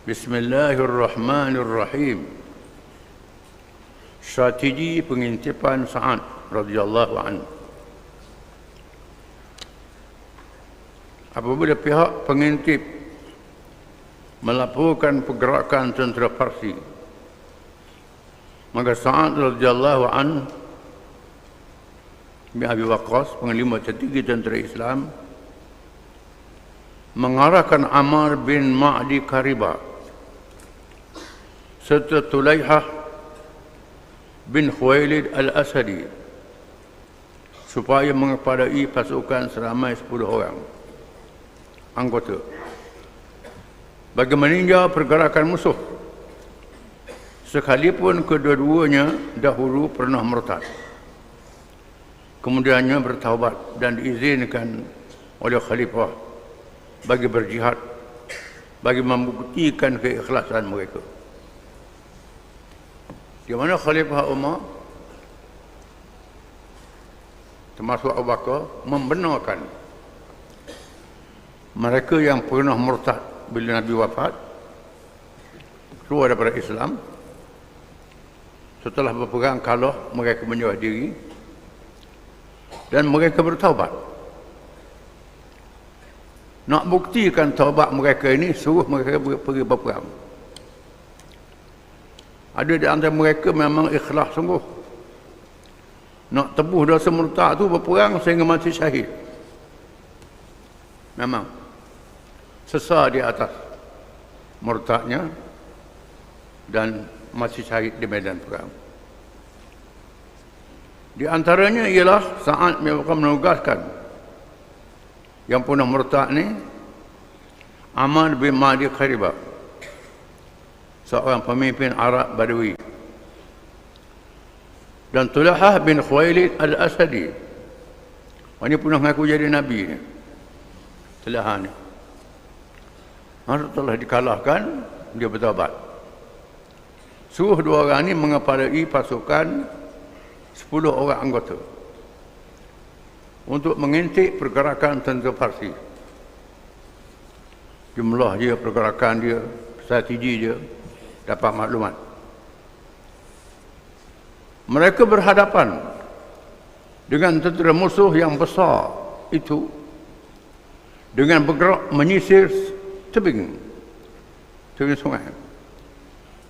Bismillahirrahmanirrahim. Strategi pengintipan Sa'ad radhiyallahu anhu. Apabila pihak pengintip melaporkan pergerakan tentera Parsi, maka Sa'ad radhiyallahu anhu bin Abi Waqqas, panglima tertinggi tentera Islam, mengarahkan Ammar bin Ma'di Karibah serta Tulaihah bin Khuwailid al-Asadi supaya mengepadai pasukan seramai 10 orang anggota bagi meninjau pergerakan musuh, sekalipun kedua-duanya dahulu pernah murtad, kemudiannya bertaubat dan diizinkan oleh khalifah bagi berjihad, bagi membuktikan keikhlasan mereka. Di mana Khalifah Umar termasuk Abu Bakar membenarkan mereka yang pernah murtad bila Nabi wafat, keluar daripada Islam, setelah berperang kalah mereka menyerah diri dan mereka bertaubat. Nak buktikan taubat mereka ini, suruh mereka pergi berperang. Ada di antara mereka memang ikhlas sungguh, nak tebus dosa murtad tu berperang sehingga mati syahid. Memang sesar di atas murtadnya dan mati syahid di medan perang. Di antaranya ialah Sa'ad yang akan menugaskan yang pernah murtad ni Ammar bin Ma'di Karibah, seorang pemimpin Arab Badui, dan Tulaihah bin Khuwailid al-Asadi. Ini pernah mengaku jadi Nabi ni, Tulaihah ni. Setelah dikalahkan, dia bertaubat. Suruh dua orang ini mengepadai pasukan 10 orang anggota untuk mengintip pergerakan tentera Parsi. Jumlah dia, pergerakan dia, strategi dia, dapat maklumat. Mereka berhadapan dengan tentera musuh yang besar itu dengan bergerak menyisir tebing sungai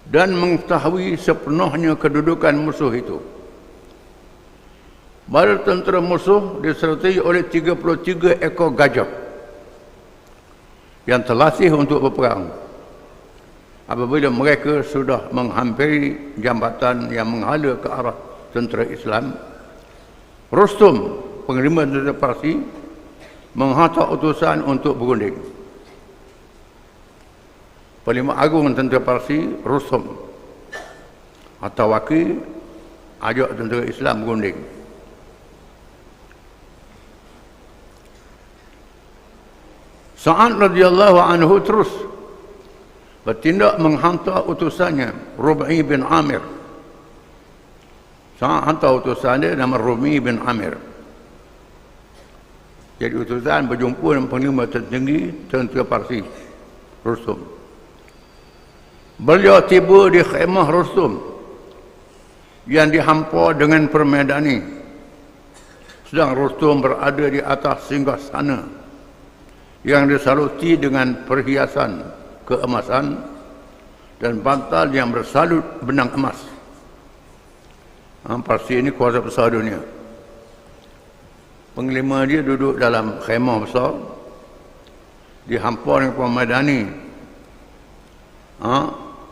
dan mengetahui sepenuhnya kedudukan musuh itu. Bala tentera musuh disertai oleh 33 ekor gajah yang terlatih untuk berperang. Apabila mereka sudah menghampiri jambatan yang menghala ke arah tentera Islam, Rustum, panglima tentera Parsi, menghantar utusan untuk berunding. Panglima Agung tentera Parsi, Rustum atau wakil, ajak tentera Islam berunding. Sa'ad radhiyallahu anhu terus bertindak menghantar utusannya, Rub'i bin Amir. Sa'ad hantar utusannya nama Rub'i bin Amir. Jadi utusan berjumpa dengan panglima tertinggi tentera Parsi, Rustum. Beliau tiba di khemah Rustum yang dihampa dengan permedani, sedang Rustum berada di atas singgasana yang disaluti dengan perhiasan keemasan dan bantal yang bersalut benang emas. Parsi ini kuasa besar dunia. Panglima dia duduk dalam khemah besar, dihampa dengan pemadani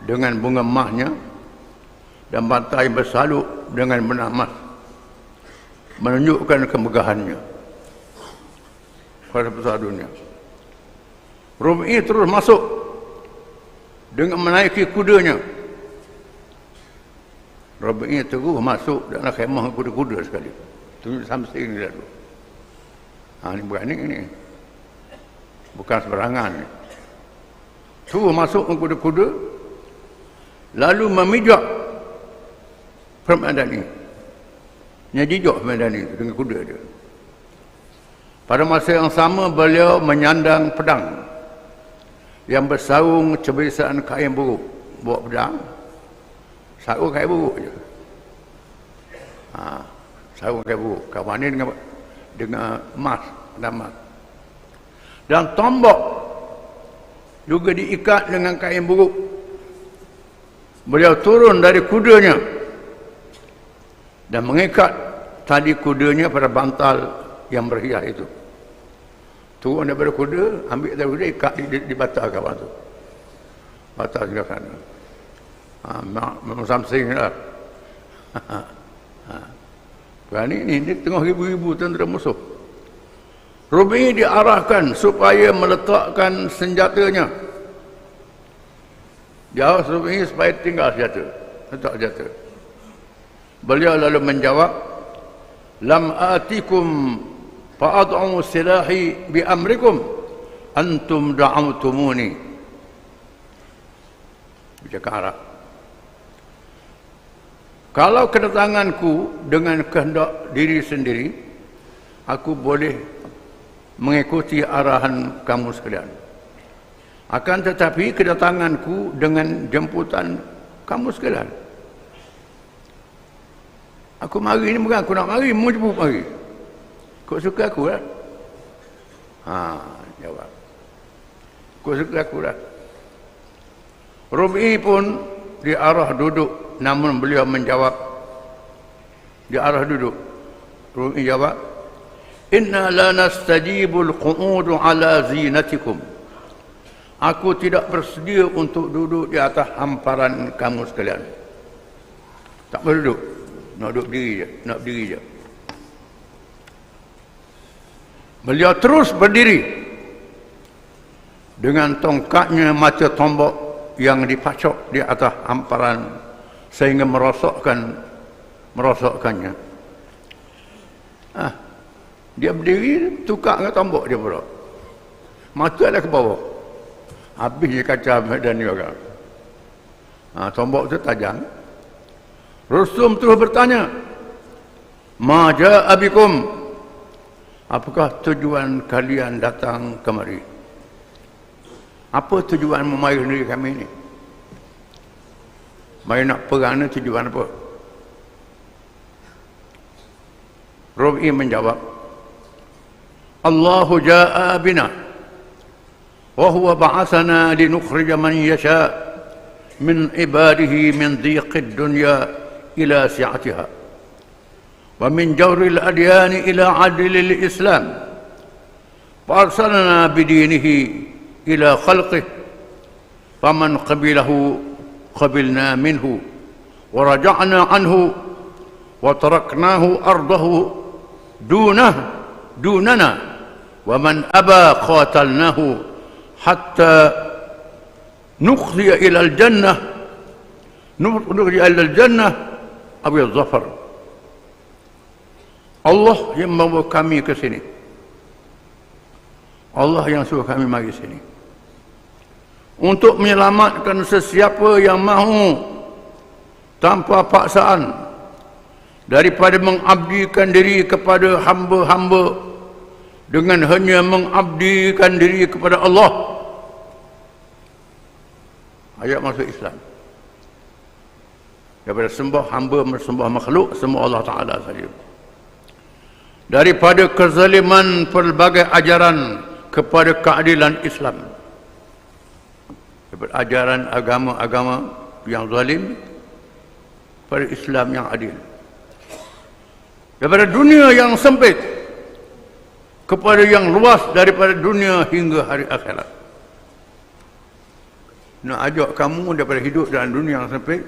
dengan bunga emasnya dan bantal yang bersalut dengan benang emas, menunjukkan kemegahannya. Kuasa besar dunia. Rub'i terus masuk dengan menaiki kudanya. Rub'i terus masuk dalam khemah kuda-kuda sekali. Tunjuk samsing dia dulu. Ini berani ini. Bukan seberangan ni. Terus masuk ke kuda-kuda, lalu memijak permadani. Nyajijak permadani dengan kuda dia. Pada masa yang sama beliau menyandang pedang yang bersaung cebisan kain buruk, bawa pedang, sarung kain buruk je. Sarung kain buruk, kawan ni dengan emas, dan tombak juga diikat dengan kain buruk. Beliau turun dari kudanya dan mengikat tali kudanya pada bantal yang berhias itu. Turun daripada kuda, ambil dari kuda, ikat di batal kawan tu. Batal sebelah sana. Memang something lah. Berani ni, dia tengah ribu-ribu tentera musuh. Rubi diarahkan supaya meletakkan senjatanya. Dia Rubi supaya tinggal senjata. Letak senjata. Beliau lalu menjawab, lam atikum fa'ad'u silahi bi amrikum antum da'autumuni. Bercakap Arab. Kalau kedatanganku dengan kehendak diri sendiri, aku boleh mengikuti arahan kamu sekalian. Akan tetapi kedatanganku dengan jemputan kamu sekalian. Aku mari ni bukan aku nak mari, mu jemput mari. Kau suka aku lah. Jawab. Kau suka aku lah. Rubi pun diarah duduk, namun beliau menjawab, diarah duduk. Rubi jawab, inna la nastajibul qu'udu ala zinatikum. Aku tidak bersedia untuk duduk di atas hamparan kamu sekalian. Tak boleh duduk. Nak duduk diri je. Nak berdiri je. Beliau terus berdiri dengan tongkatnya mata tombak yang dipacok di atas hamparan sehingga merosokkannya. Dia berdiri, tukar dengan tombak dia pula. Mata ada ke bawah. Habis dia kaca medan ni orang. Tombak tu tajam. Rustum terus bertanya, ma ja'a bikum, apakah tujuan kalian datang kemari? Apa tujuan memari negeri kami ni? Mari nak perang ni tujuan apa? Rubi menjawab, Allahu ja'a bina wa huwa ba'athana linukhrija man yasha min ibadihi min dhiqid dunya ila si'atiha wa min jawril adyani ila adlil islam farsalna bidinihi ila khalqih faman qabilahu qabilna minhu wa raja'na anhu wa taraknahu ardahu dunana wa man aba qatalnahu hatta nukhriya ila al-jannah abil zafar. Allah yang membawa kami ke sini. Allah yang suruh kami mari sini untuk menyelamatkan sesiapa yang mahu tanpa paksaan daripada mengabdikan diri kepada hamba-hamba dengan hanya mengabdikan diri kepada Allah. Ayat masuk Islam. Daripada sembah hamba, sembah makhluk, sembah Allah Ta'ala saja. Daripada kezaliman pelbagai ajaran kepada keadilan Islam. Daripada ajaran agama-agama yang zalim pada Islam yang adil. Daripada dunia yang sempit kepada yang luas, daripada dunia hingga hari akhirat. Nak ajak kamu daripada hidup dalam dunia yang sempit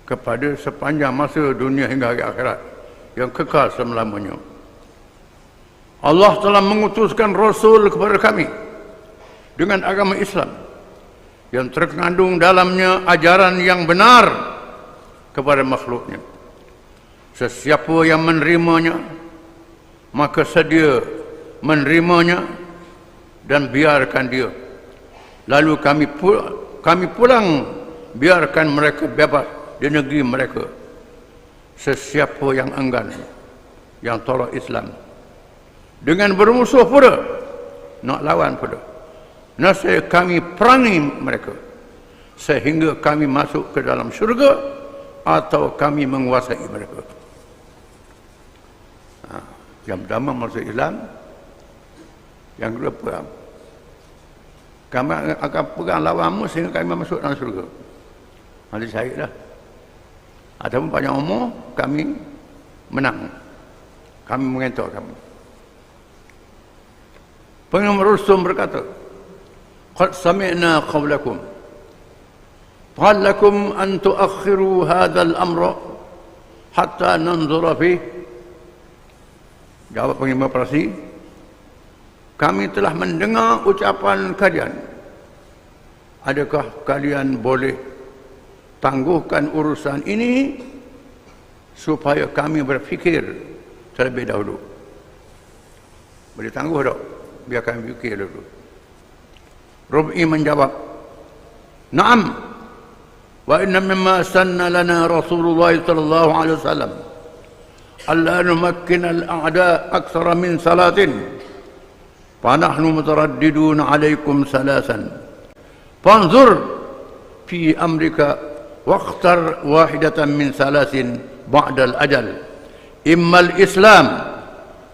kepada sepanjang masa dunia hingga hari akhirat yang kekal selama-lamanya. Allah telah mengutuskan Rasul kepada kami dengan agama Islam yang terkandung dalamnya ajaran yang benar kepada makhluknya. Sesiapa yang menerimanya, maka sedia menerimanya dan biarkan dia. Lalu kami pulang biarkan mereka bebas di negeri mereka. Sesiapa yang enggan, yang tolak Islam dengan bermusuh pula, nak lawan pula, Nescaya kami perangi mereka sehingga kami masuk ke dalam syurga atau kami menguasai mereka. Yang pertama masuk Islam, yang kedua perang. Kami akan perang lawanmu sehingga kami masuk dalam syurga. Nanti syahid dah. Ataupun panjang umur, kami menang. Kami mengentor kamu. Pengimam Rustum berkata, "Qad sami'na qawlakum. Fahal lakum an tuakhiru hadzal amra hatta nanzura fih?" Jawab pengimam Parsi, "Kami telah mendengar ucapan kalian. Adakah kalian boleh tangguhkan urusan ini supaya kami berfikir terlebih dahulu?" Boleh tangguh tak? Biar kami fikir dulu. Rub'i menjawab, "Na'am, wa inna mimma sanna lana Rasulullah sallallahu alaihi wasallam alla numakkina al-a'da akthara min salatin fa nahnu mutaraddidun 'alaykum salasan fanzur fi amrika waqtar wahidatan min salasin ba'da al-ajal imma al-islam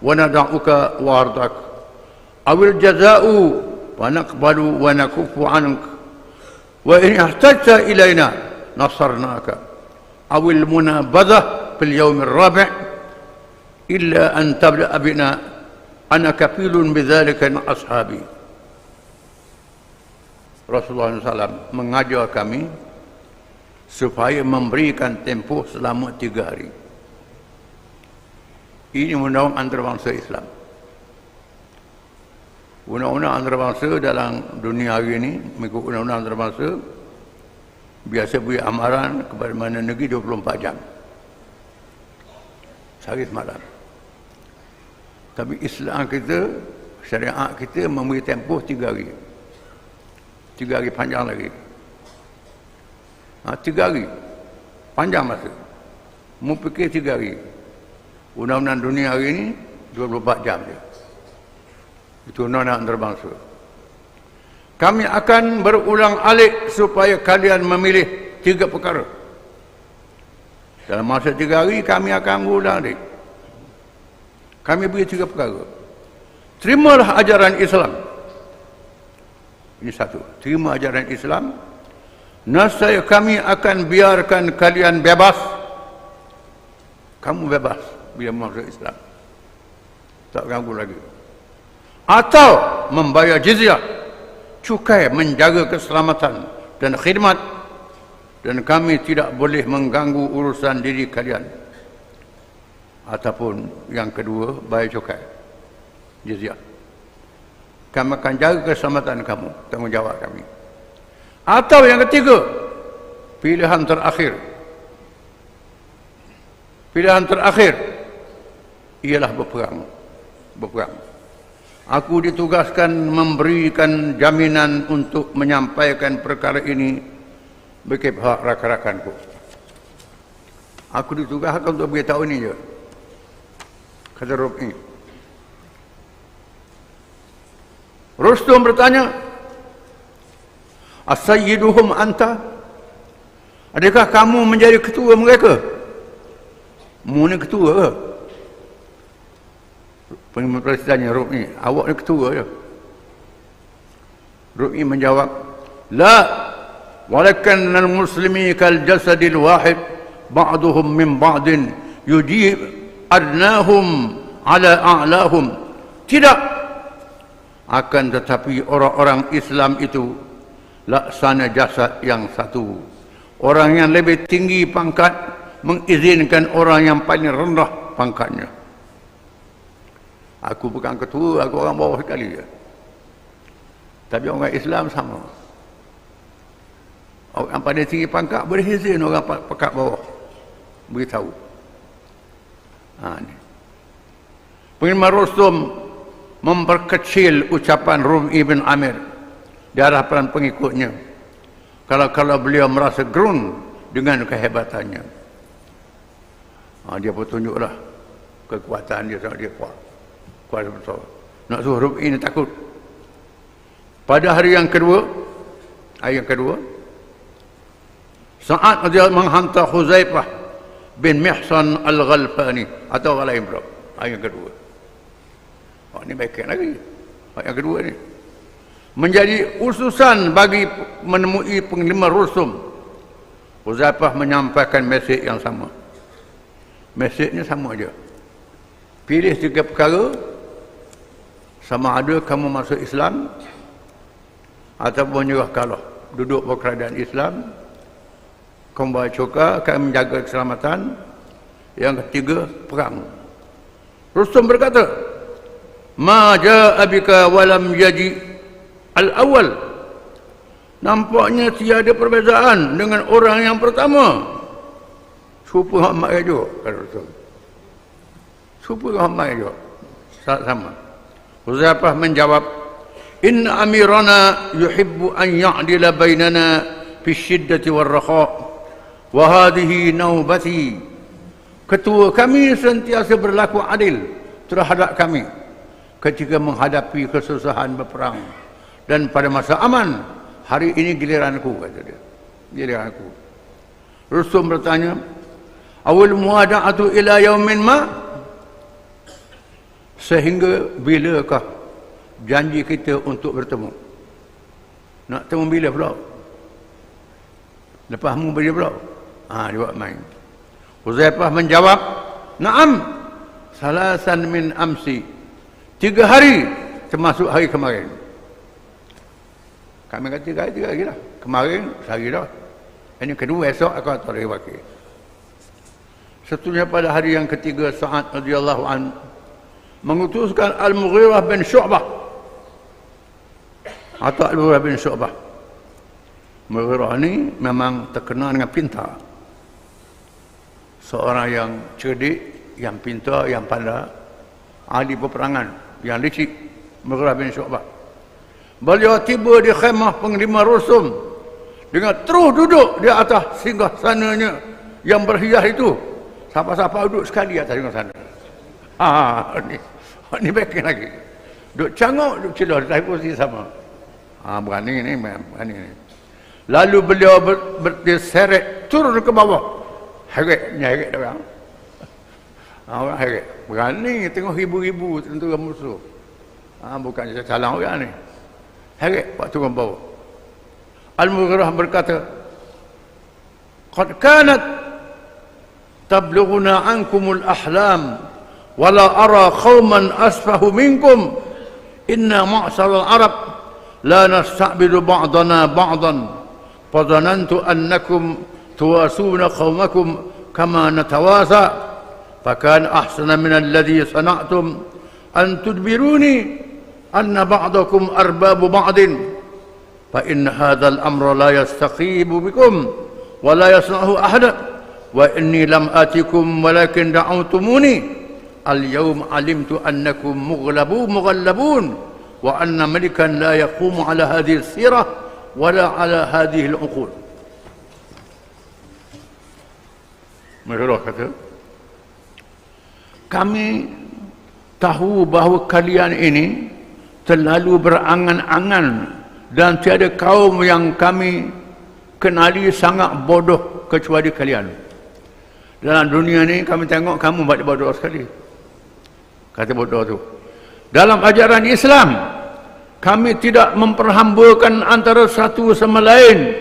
wa nad'uka wardak awil jaza'u wa naqbalu wa nakuffu ank wa in ihtajta ilayna nasarnaka awil munabadhah fil yawm ar-rabi' illa an tabda'a bina ana kafilun bidzalika ashabi." Rasulullah SAW mengajar kami supaya memberikan tempoh selama 3 hari. Ini undang-undang antarabangsa Islam. Undang-undang antarabangsa dalam dunia hari ini, mengikut undang-undang antarabangsa, biasa beri amaran kepada mana negeri 24 jam. Sehari semalam. Tapi Islam kita, syariat kita memberi tempoh 3 hari. 3 hari panjang lagi. 3 hari. Panjang masa. Mu fikir 3 hari. Undang-undang dunia hari ini 24 jam je. Itu undang-undang antarabangsa. Kami akan berulang alik supaya kalian memilih 3 perkara. Dalam masa 3 hari kami akan berulang alik. Kami beri 3 perkara. Terimalah ajaran Islam. Ini satu. Terima ajaran Islam. Nescaya kami akan biarkan kalian bebas. Kamu bebas bila masuk Islam. Tak ganggu lagi. Atau membayar jizyah, cukai menjaga keselamatan dan khidmat, dan kami tidak boleh mengganggu urusan diri kalian. Ataupun yang kedua, bayar cukai, jizyah. Kami akan jaga keselamatan kamu, tanggungjawab kami. Atau yang ketiga, pilihan terakhir. Pilihan terakhir ialah berperang. Berperang. Aku ditugaskan memberikan jaminan untuk menyampaikan perkara ini bagi pihak rakan-rakanku. Aku ditugaskan untuk beritahu ini je. Kata Rub'i. Rustum bertanya, "As-sayyiduhum anta?" Adakah kamu menjadi ketua mereka? Mu ni ketua ke? Pengimam Presidennya Rub'i, "Awak ni ketua je." Rub'i menjawab, "La, walakin al-muslimi kal jasadil wahid ba'duhum min ba'din yujib adnahum ala a'lahum." Tidak. Akan tetapi orang-orang Islam itu laksana jasad yang satu. Orang yang lebih tinggi pangkat mengizinkan orang yang paling rendah pangkatnya. Aku bukan ketua, aku orang bawah sekali je. Tapi orang Islam sama. Orang pada tinggi pangkat boleh izin orang pangkat bawah beritahu. Ni. Pengimam Rustum memperkecil ucapan Rub'i bin Amir di hadapan pengikutnya. Kalau beliau merasa gerun dengan kehebatannya. Dia pun tunjuklah kekuatan dia, sangat dia kuat. Kuat betul. Nak suruh Rub'i ini takut. Pada hari yang kedua, Sa'ad dia menghantar Huzaifah bin Mihsan al-Ghalfani atau orang lain pula. Ayat yang kedua. Ini baikkan lagi. Ayat yang kedua ni. Menjadi ususan bagi menemui penglima Rustum. Huzaifah menyampaikan mesej yang sama. Mesejnya sama aja. Pilih 3 perkara. Sama ada kamu masuk Islam ataupun menyerah kalah. Duduk berkeadaan Islam. Kamu bayar cukai, akan menjaga keselamatan. Yang ketiga, perang. Rustum berkata, Ma ja'a bika walam yaji al-awwal. Nampaknya tiada perbezaan dengan orang yang pertama. Serupa Muhammad juga, kata Rustum. Serupa Muhammad juga. Sama. Huzaifah menjawab, Inna amirana yuhibbu an ya'dila bainana fi syiddati wal rakha. Wahadihi naubati. Ketua kami sentiasa berlaku adil terhadap kami ketika menghadapi kesusahan berperang, dan pada masa aman, hari ini giliranku, kata dia. Giliranku. Rustum bertanya, awal muada'atu ila yaumin ma? Sehingga bilakah janji kita untuk bertemu? Nak temu bila pula? Lepas mu bila pula? Dia buat main. Huzaifah menjawab, Naam, salasan min amsi. 3 hari termasuk hari kemarin. Kami kata 3 hari lah. Kemarin sehari dah. Ini kedua, esok aku akan tarik wakil. Seterusnya pada hari yang ketiga, Sa'ad radhiyallahu anhu mengutuskan Al-Mughirah bin Syu'bah atau Al-Mughirah bin Syu'bah. Mughirah ni memang terkenal dengan pintar. Seorang yang cerdik, yang pintar, yang pandai, ahli peperangan, yang licik. Mughirah bin Syu'bah. Beliau tiba di khemah penglima Rustum dengan terus duduk di atas singgah sananya yang berhias itu. Siapa-siapa duduk sekali atas singgah sana. Ini baikkan lagi. Duduk canguk, duduk celah, di kursi sama. Berani ni, berani ni. Lalu beliau berseret turun ke bawah. Heret orang. Orang heret. Berani tengok ribu-ribu tentera musuh. Bukan salah orang ni. Heret pak turun bawah. Al-Mughirah berkata, Qad kanat tablughuna ankumul ahlam wala ara qauman asfahu minkum inna ma'sal al-arab la nasta'bidu ba'dana ba'dan fadhanantu annakum tuwasuna qaumakum kama natawasa fakan ahsana min alladhi sana'tum an tudbiruni anna ba'dakum arbabu ba'din fa in hadha al-amra la yastaqibu bikum wa la yasna'u ahada wa inni lam atikum walakin da'awtumuni al-yawm alimtu annakum mughallabun wa anna malikan la yaqumu ala hadhihi al-sirah wala ala hadhihi al-uqul. Mereka kata, kami tahu bahawa kalian ini terlalu berangan-angan dan tiada kaum yang kami kenali sangat bodoh kecuali kalian. Dalam dunia ni kami tengok kamu buat bodoh sekali. Kata bodoh tu. Dalam ajaran Islam, kami tidak memperhambakan antara satu sama lain.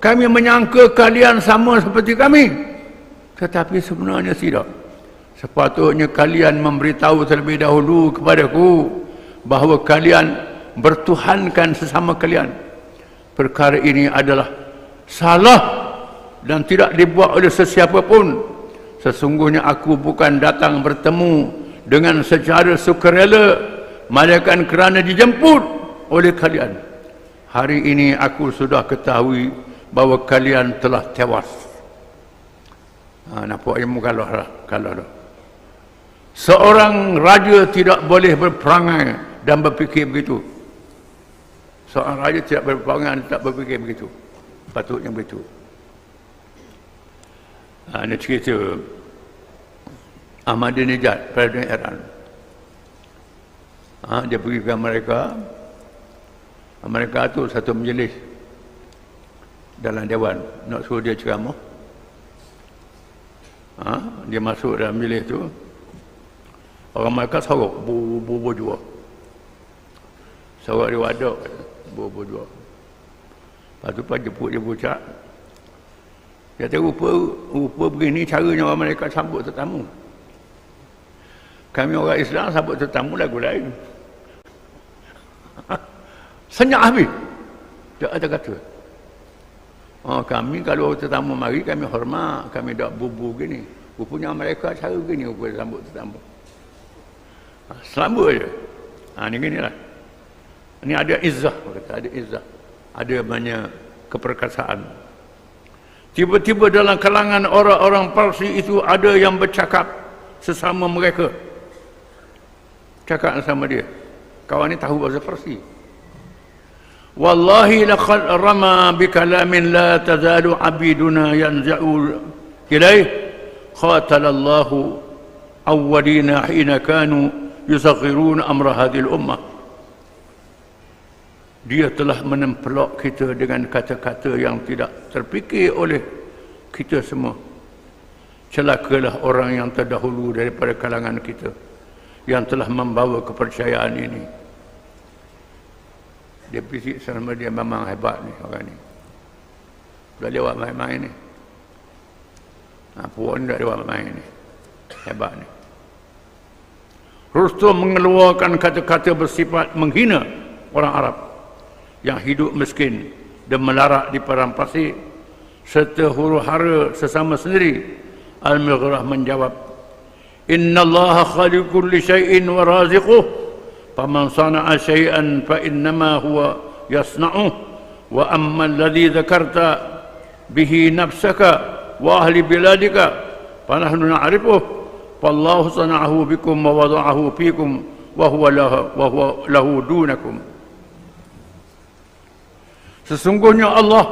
Kami menyangka kalian sama seperti kami. Tetapi sebenarnya tidak. Sepatutnya kalian memberitahu terlebih dahulu kepadaku bahawa kalian bertuhankan sesama kalian. Perkara ini adalah salah dan tidak dibuat oleh sesiapa pun. Sesungguhnya aku bukan datang bertemu dengan secara sukarela, melainkan kerana dijemput oleh kalian. Hari ini aku sudah ketahui bahawa kalian telah tewas. Nampak ilmu kalah dah. Seorang raja tidak boleh berperangai dan berfikir begitu. Seorang raja tidak berperangai dan tidak berfikir begitu. Patutnya begitu. Ini cerita Ahmadinejad, Presiden Iran. Dia pergi ke mereka, Mereka atur satu majlis dalam dewan, nak suruh dia ceramah. Dia masuk dalam majlis tu, orang mereka sorok, bu jua. Sorok dia wadak, bu jua. Lepas tu pas jemput dia bucak. Dia kata rupa begini caranya orang mereka sambut tetamu. Kami orang Islam sambut tetamu lagu lain. Senyap habis. Tak ada kata. Kami kalau tetamu mari kami hormat, kami tak bubu gini. Rupanya mereka cara gini rupa sambut tetamu. Sambut je. Ni ginilah. Ini ada izzah, kata ada izzah. Ada banyak keperkasaan. Tiba-tiba dalam kalangan orang-orang Parsi itu ada yang bercakap sesama mereka. Cakap sama dia. Kawan ni tahu bahasa Parsi. Wallahi laqad rama bikalamin la tazalu abiduna yanza'u ilaih khatalallahu awwalina hina kanu yusaghirun amra hadhihi al-ummah. Dia telah menempelok kita dengan kata-kata yang tidak terfikir oleh kita semua. Celakalah orang yang terdahulu daripada kalangan kita yang telah membawa kepercayaan ini. Dia bisik sama dia, memang hebat ni orang ni. Dah lewat main-main ni. Puan dah lewat main ni. Hebat ni. Rustum mengeluarkan kata-kata bersifat menghina orang Arab yang hidup miskin dan melarat di padang pasir serta huru-hara sesama sendiri. Al-Mughirah menjawab, innallaha khaliqul li syai'in wa raziquh faman sana'a syai'an fa innama huwa yasna'uh wa amma alladhi dzakarta bihi nafsaka wa ahli biladika fa nahnu na'rifuh fallahu sana'ahu bikum wa wada'ahu fikum wa huwa lahu dunakum. Sesungguhnya Allah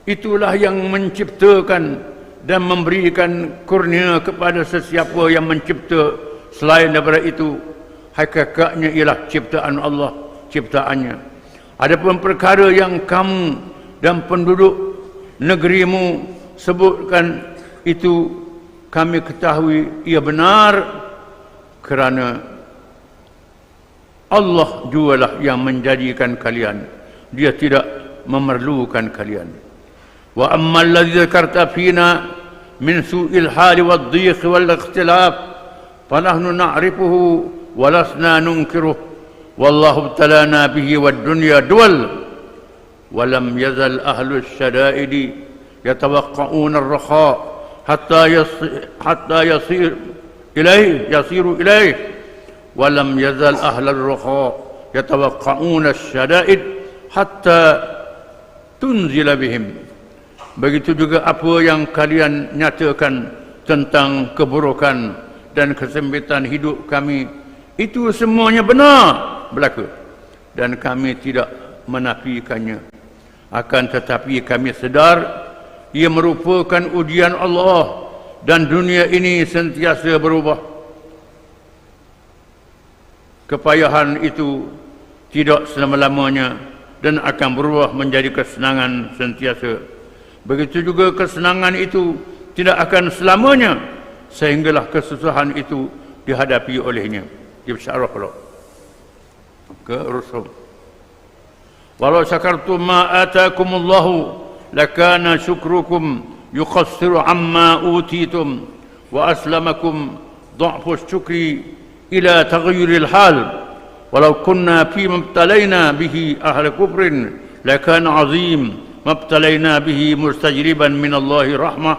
itulah yang menciptakan dan memberikan kurnia kepada sesiapa yang mencipta. Selain daripada itu, hakikatnya ialah ciptaan Allah, ciptaannya. Adapun perkara yang kamu dan penduduk negerimu sebutkan itu, kami ketahui ia benar kerana Allah jugalah yang menjadikan kalian. Dia tidak memerlukan kalian. Wa amma alladhi dzakarta fina min su'il hali wad-dhiq wal-ikhtilaf fa nahnu na'rifuhu wa lasna nunkiruh wallahu ibtalana bihi wad-dunya duwal wa lam yazal ahlu asy-syada'idi yatawaqqa'una ar-rakha hatta yasiru ilayh wa lam yazal ahlu ar-rakha yatawaqqa'una asy-syada'id hatta tunzila bihim. Begitu juga apa yang kalian nyatakan tentang keburukan dan kesempitan hidup kami, itu semuanya benar berlaku dan kami tidak menafikannya. Akan tetapi kami sedar ia merupakan ujian Allah dan dunia ini sentiasa berubah. Kepayahan itu tidak selama-lamanya dan akan berubah menjadi kesenangan sentiasa. Begitu juga kesenangan itu tidak akan selamanya, sehinggalah kesusahan itu dihadapi olehnya. Disyarah pula ke Rasul. Walau syakartum ma atakumullahu lakana syukrukum yuqassiru amma utitum wa aslamakum dha'fu syukri ila taghayyuril hal. Walau kunna fi mabtalaina bihi ahli kufrin lakana azim mabtalaina bihi mustajriban min Allahi rahmah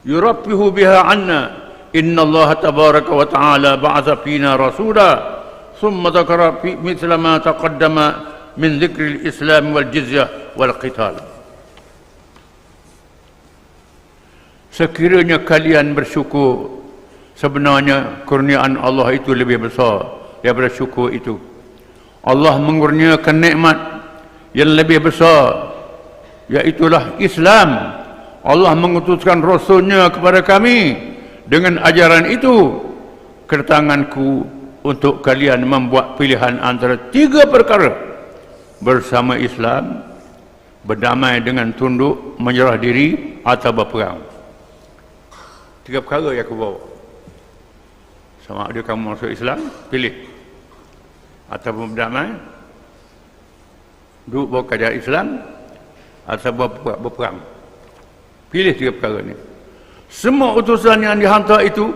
yurabbihu biha anna inna Allah tabaraka wa ta'ala ba'atha fina rasula thumma dzakara mithla ma taqaddama min dzikri al-islam wal jizyah wal qital. Sekiranya kalian bersyukur, sebenarnya kurniaan Allah itu lebih besar daripada syukur itu. Allah mengurniakan nikmat yang lebih besar, iaitulah Islam. Allah mengutuskan Rasulnya kepada kami dengan ajaran itu. kedatanganku untuk kalian membuat pilihan antara 3 perkara: bersama Islam, berdamai dengan tunduk, menyerah diri, atau berperang. 3 perkara yang aku bawa. Sama ada kamu masuk Islam, pilih, ataupun berdamai, duduk bawah kerajaan Islam, atau berperang. Pilih 3 perkara ni. Semua utusan yang dihantar itu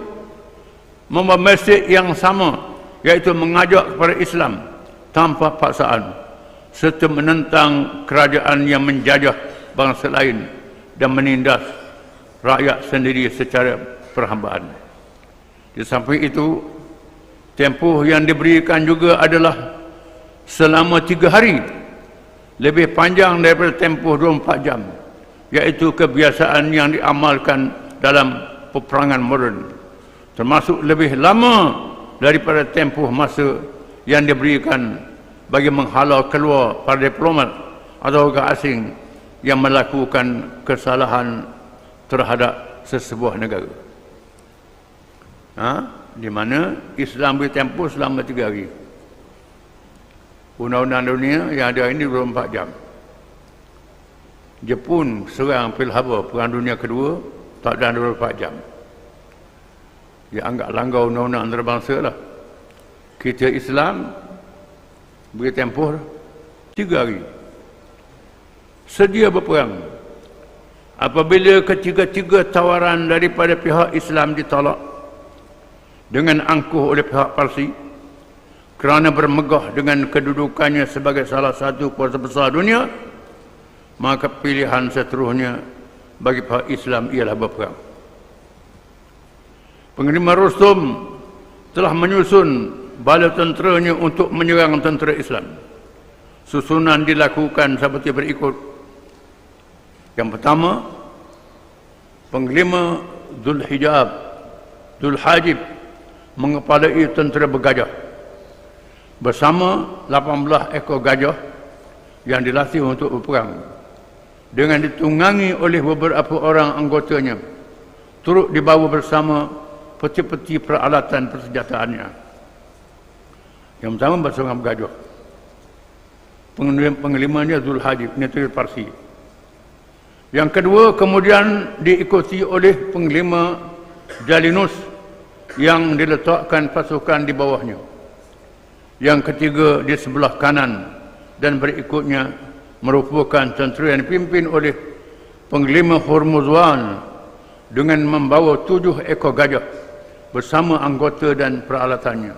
membawa mesej yang sama, iaitu mengajak kepada Islam tanpa paksaan, serta menentang kerajaan yang menjajah bangsa lain dan menindas rakyat sendiri secara perhambaan. Di samping itu, tempoh yang diberikan juga adalah selama 3 hari, lebih panjang daripada tempoh 24 jam, iaitu kebiasaan yang diamalkan dalam peperangan moden, termasuk lebih lama daripada tempoh masa yang diberikan bagi menghalau keluar para diplomat atau warga asing yang melakukan kesalahan terhadap sesebuah negara. Di mana Islam beri tempoh selama 3 hari. Undang-undang dunia yang ada ini 24 jam. Jepun serang Pearl Harbor, Perang Dunia Kedua, tak ada 24 jam. Dia anggap langgar undang-undang antarabangsa lah. Kita Islam beri tempoh 3 hari. Sedia berperang. Apabila ketiga-tiga tawaran daripada pihak Islam ditolak dengan angkuh oleh pihak Parsi kerana bermegah dengan kedudukannya sebagai salah satu kuasa besar dunia, maka pilihan seterusnya bagi pihak Islam ialah berperang. Panglima Rustum telah menyusun bala tenteranya untuk menyerang tentera Islam. Susunan dilakukan seperti berikut. Yang pertama, Panglima Dzul Hajib mengepalai tentera bergajah bersama 18 ekor gajah yang dilatih untuk berperang, dengan ditunggangi oleh beberapa orang anggotanya, turut dibawa bersama peti-peti peralatan persenjataannya. Yang pertama bersama bergajah. Penglimanya Dzul Hajib, negeri Parsi. Yang kedua kemudian diikuti oleh Panglima Jalinus yang diletakkan pasukan di bawahnya. Yang ketiga di sebelah kanan dan berikutnya merupakan tentera yang dipimpin oleh Panglima Hormuzwan dengan membawa 7 ekor gajah bersama anggota dan peralatannya.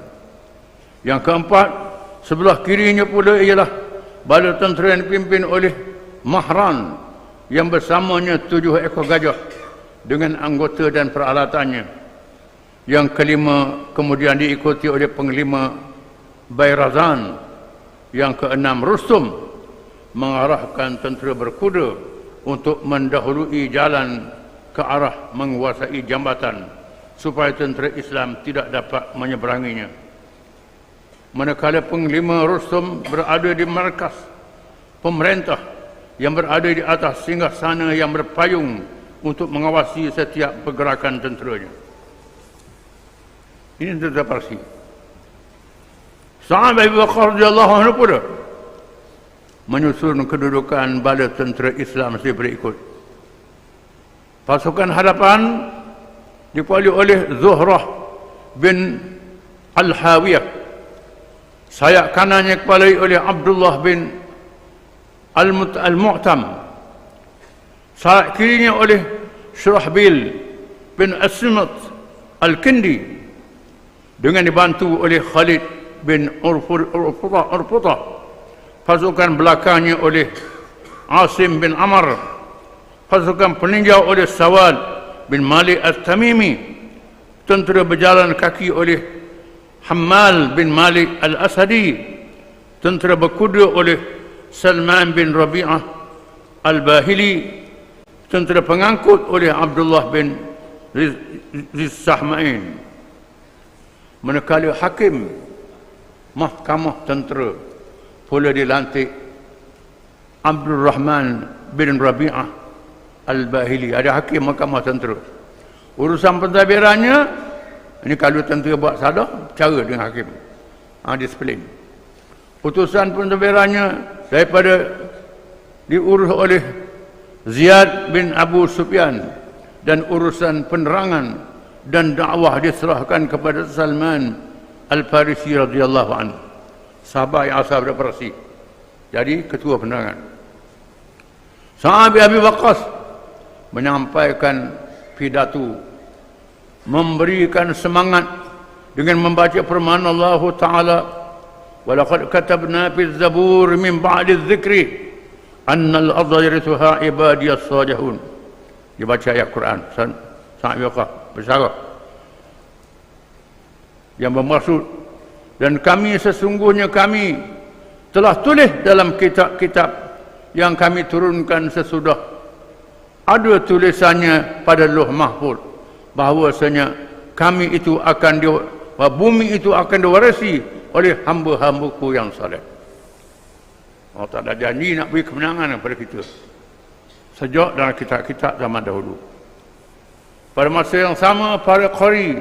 Yang keempat, sebelah kirinya pula ialah bala tentera yang dipimpin oleh Mahran yang bersamanya 7 ekor gajah dengan anggota dan peralatannya. Yang kelima kemudian diikuti oleh Panglima Bayrazan. Yang keenam, Rustum mengarahkan tentera berkuda untuk mendahului jalan ke arah menguasai jambatan supaya tentera Islam tidak dapat menyeberanginya. Manakala Panglima Rustum berada di markas pemerintah yang berada di atas singgasana yang berpayung untuk mengawasi setiap pergerakan tenteranya. Ini tentera Parsi. Sa'ad Abu Bakar radhiyallahu anhu pula menyusun kedudukan bala tentera Islam seperti berikut. Pasukan hadapan dikepalai oleh Zuhrah bin Al-Hawiyah. Sayap kanannya dikepalai oleh Abdullah bin Al-Mu'tam. Sayap kirinya oleh Syurahbil bin Asmat Al-Kindi dengan dibantu oleh Khalid bin Urfuta. Pasukan belakangnya oleh Asim bin Amr. Pasukan peninjau oleh Sawad bin Malik Al-Tamimi. Tentera berjalan kaki oleh Hammal bin Malik Al-Asadi. Tentera berkuda oleh Salman bin Rabi'ah Al-Bahili. Tentera pengangkut oleh Abdullah bin Rizsahmain. Manakala hakim mahkamah tentera pula dilantik Abdul Rahman bin Rabi'ah Al-Bahili. Ada hakim mahkamah tentera. Urusan pentadbirannya Ini kalau tentera buat salah, cara dengan hakim. Disiplin. Putusan pentadbirannya daripada diurus oleh Ziyad bin Abu Sufyan, dan urusan penerangan dan dakwah diserahkan kepada Salman Al-Farisi radhiyallahu anhu, sahabat yang asal daripada Parsi, jadi ketua penerangan. Sahabat Abi Waqqas menyampaikan pidato, memberikan semangat dengan membaca firman Allah Ta'ala, وَلَقَدْ كَتَبْنَا فِي الزَّبُورِ مِنْ بَعْدِ الذِّكْرِ أَنَّ الْأَرْضَ يَرِثُهَا عِبَادِيَ الصَّالِحُونَ. Dibaca ayat Quran, Sahabat Waqqas bersyarah yang bermaksud, dan kami sesungguhnya kami telah tulis dalam kitab-kitab yang kami turunkan sesudah ada tulisannya pada Lauh Mahfuz, bahawasanya kami itu akan bumi itu akan diwarisi oleh hamba-hambaku yang saleh. Allah Ta'ala janji nak beri kemenangan kepada kita sejak dalam kitab-kitab zaman dahulu. Pada masa yang sama, para qari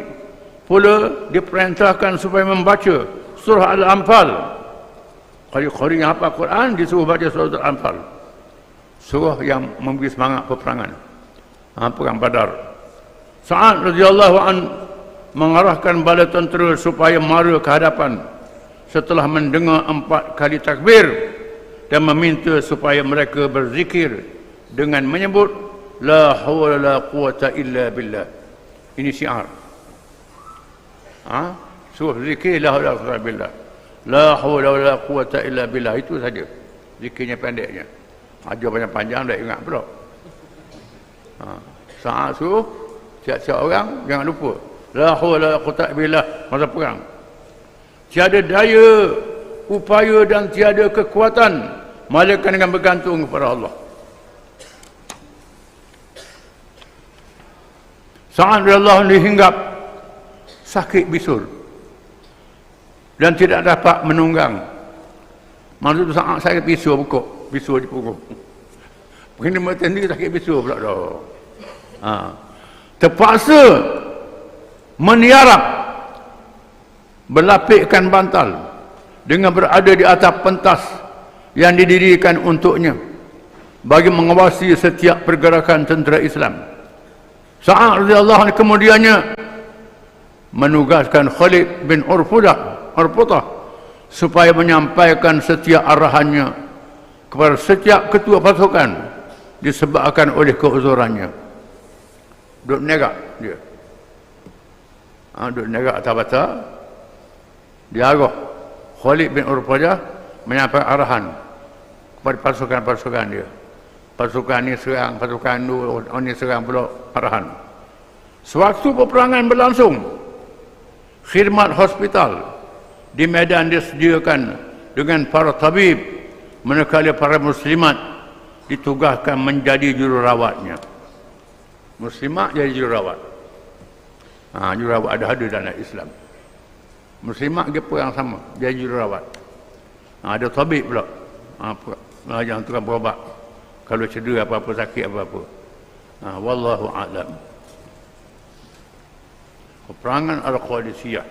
pula diperintahkan supaya membaca surah Al-Anfal. Qari yang hafal Quran disuruh baca surah Al-Anfal, surah yang memberi semangat peperangan, perang Badar. Sa'ad radhiyallahu an mengarahkan bala tentera supaya mara ke hadapan setelah mendengar 4 kali takbir, dan meminta supaya mereka berzikir dengan menyebut la hawla la quwata illa billah. Ini syiar. Suruh zikir la hawla la quwata billah. La hawla la quwata illa billah, itu saja. Zikirnya pendeknya. Ajar panjang-panjang dah ingat pula. Saat suruh siap-siap orang jangan lupa la hawla la quwata billah masa perang. Tiada daya, upaya dan tiada kekuatan melainkan dengan bergantung kepada Allah. Sa'ad radhiyallahu anhu dihinggap sakit bisul dan tidak dapat menunggang. Maksud Sa'ad sakit bisul bisul di punggung. Begini mata ni sakit bisul pula dah. Terpaksa meniarap, berlapikkan bantal dengan berada di atas pentas yang didirikan untuknya bagi mengawasi setiap pergerakan tentera Islam. Sa'ad radhiyallahu anhu kemudiannya menugaskan Khalid bin Urfudah supaya menyampaikan setiap arahannya kepada setiap ketua pasukan disebabkan oleh keuzurannya. Duduk menegak dia. Duduk menegak atas bata. Dia arah Khalid bin Urfudah menyampaikan arahan kepada pasukan-pasukan dia. Pasukan ni serang, pasukan ni serang pula arahan. Sewaktu peperangan berlangsung, khidmat hospital di medan disediakan dengan para tabib, manakala para muslimat ditugaskan menjadi jururawatnya. Muslimat jadi jururawat. Jururawat ada dalam Islam. Muslimat ke perang sama, jadi jururawat. Ada tabib pula. Yang tukang berobat kalau cedera apa-apa, sakit apa-apa. Wallahu a'lam. Peperangan Al-Qadisiyah